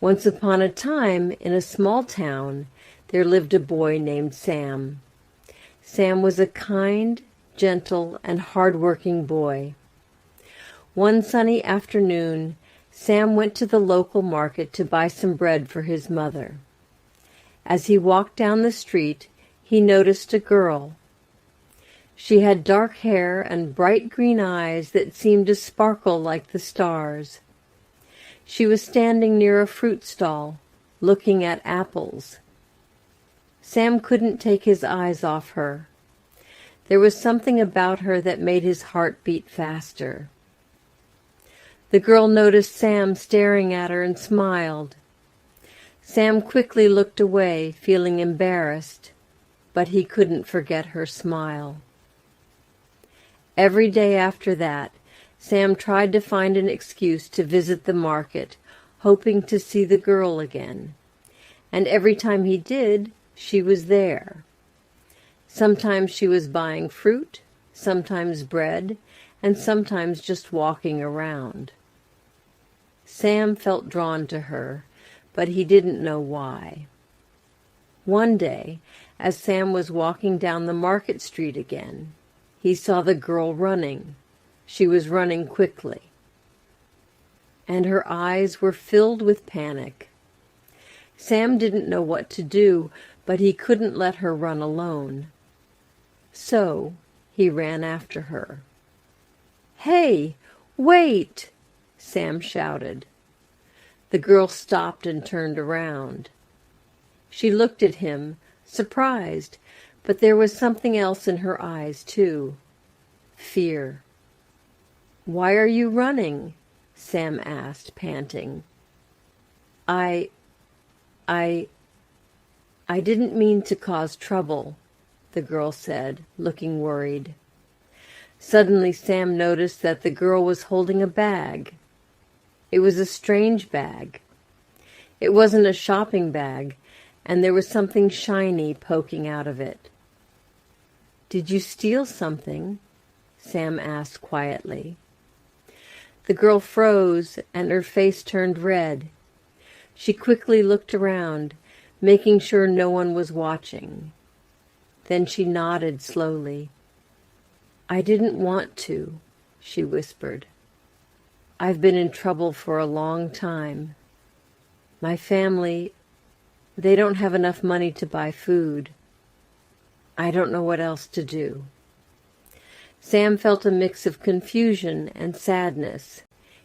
Once upon a time, in a small town, there lived a boy named Sam. Sam was a kind, gentle, and hard-working boy. One sunny afternoon, Sam went to the local market to buy some bread for his mother. As he walked down the street, he noticed a girl. She had dark hair and bright green eyes that seemed to sparkle like the stars. She was standing near a fruit stall, looking at apples. Sam couldn't take his eyes off her. There was something about her that made his heart beat faster. The girl noticed Sam staring at her and smiled. Sam quickly looked away, feeling embarrassed, but he couldn't forget her smile. Every day after that, Sam tried to find an excuse to visit the market, hoping to see the girl again. And every time he did, she was there. Sometimes she was buying fruit, sometimes bread, and sometimes just walking around. Sam felt drawn to her, but he didn't know why. One day, as Sam was walking down the market street again, he saw the girl running. She was running quickly, and her eyes were filled with panic. Sam didn't know what to do, but he couldn't let her run alone. So he ran after her. "Hey, wait!" Sam shouted. The girl stopped and turned around. She looked at him, surprised, but there was something else in her eyes, too. Fear. "Why are you running?" Sam asked, panting. I didn't mean to cause trouble," the girl said, looking worried. Suddenly Sam noticed that the girl was holding a bag. It was a strange bag. It wasn't a shopping bag, and there was something shiny poking out of it. "Did you steal something?" Sam asked quietly. The girl froze, and her face turned red. She quickly looked around, making sure no one was watching. Then she nodded slowly. "I didn't want to," she whispered. "I've been in trouble for a long time. My family, they don't have enough money to buy food. I don't know what else to do." Sam felt a mix of confusion and sadness.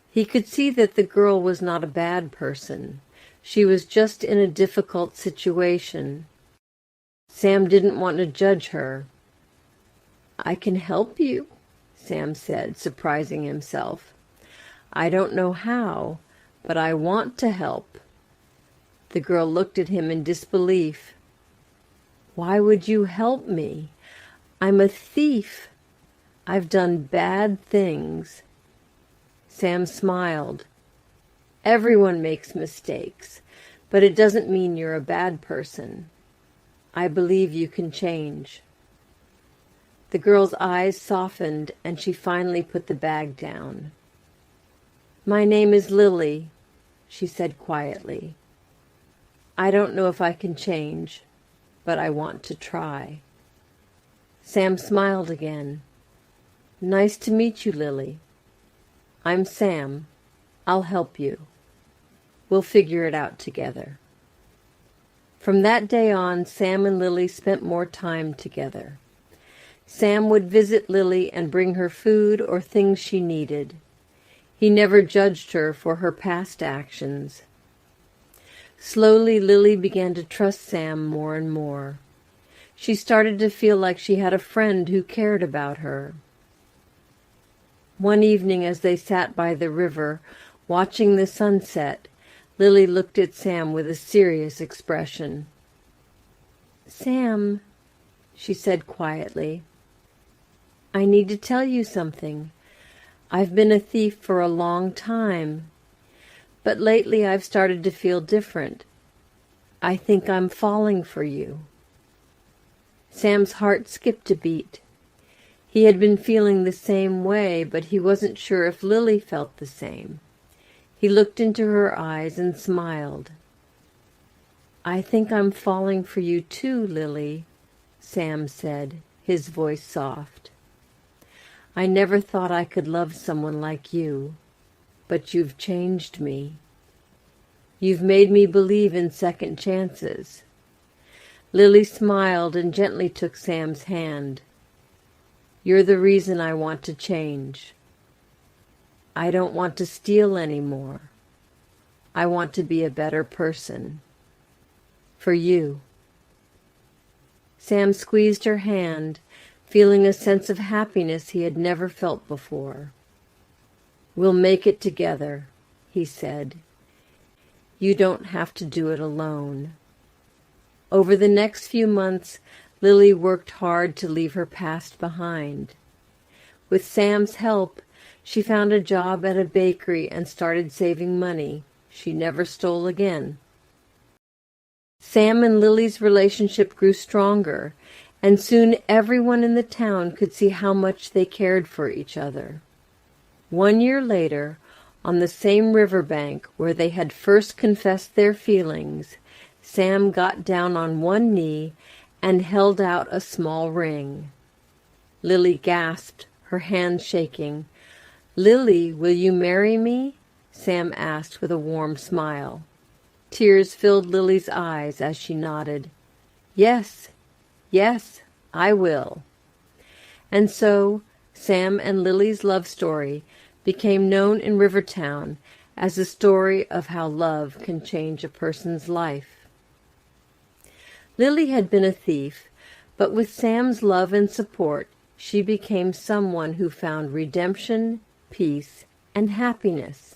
He could see that the girl was not a bad person. She was just in a difficult situation. Sam didn't want to judge her. "I can help you," Sam said, surprising himself. "I don't know how, but I want to help." The girl looked at him in disbelief. "Why would you help me? I'm a thief. I've done bad things." Sam smiled. "Everyone makes mistakes, but it doesn't mean you're a bad person. I believe you can change." The girl's eyes softened, and she finally put the bag down. "My name is Lily," she said quietly. "I don't know if I can change, but I want to try." Sam smiled again. "Nice to meet you, Lily. I'm Sam. I'll help you. We'll figure it out together." From that day on, Sam and Lily spent more time together. Sam would visit Lily and bring her food or things she needed. He never judged her for her past actions. Slowly, Lily began to trust Sam more and more. She started to feel like she had a friend who cared about her. One evening, as they sat by the river, watching the sunset, Lily looked at Sam with a serious expression. "Sam," she said quietly, "I need to tell you something. I've been a thief for a long time, but lately I've started to feel different. I think I'm falling for you." Sam's heart skipped a beat. He had been feeling the same way, but he wasn't sure if Lily felt the same. He looked into her eyes and smiled. "I think I'm falling for you too, Lily," Sam said, his voice soft. "I never thought I could love someone like you, but you've changed me. You've made me believe in second chances." Lily smiled and gently took Sam's hand. "You're the reason I want to change. I don't want to steal anymore. I want to be a better person. For you." Sam squeezed her hand, feeling a sense of happiness he had never felt before. "We'll make it together," he said. "You don't have to do it alone." Over the next few months, Lily worked hard to leave her past behind. With Sam's help, she found a job at a bakery and started saving money. She never stole again. Sam and Lily's relationship grew stronger, and soon everyone in the town could see how much they cared for each other. 1 year later, on the same riverbank where they had first confessed their feelings, Sam got down on one knee and held out a small ring. Lily gasped, her hands shaking. "Lily, will you marry me?" Sam asked with a warm smile. Tears filled Lily's eyes as she nodded. "Yes, yes, I will." And so Sam and Lily's love story became known in Rivertown as a story of how love can change a person's life. Lily had been a thief, but with Sam's love and support, she became someone who found redemption, peace, and happiness.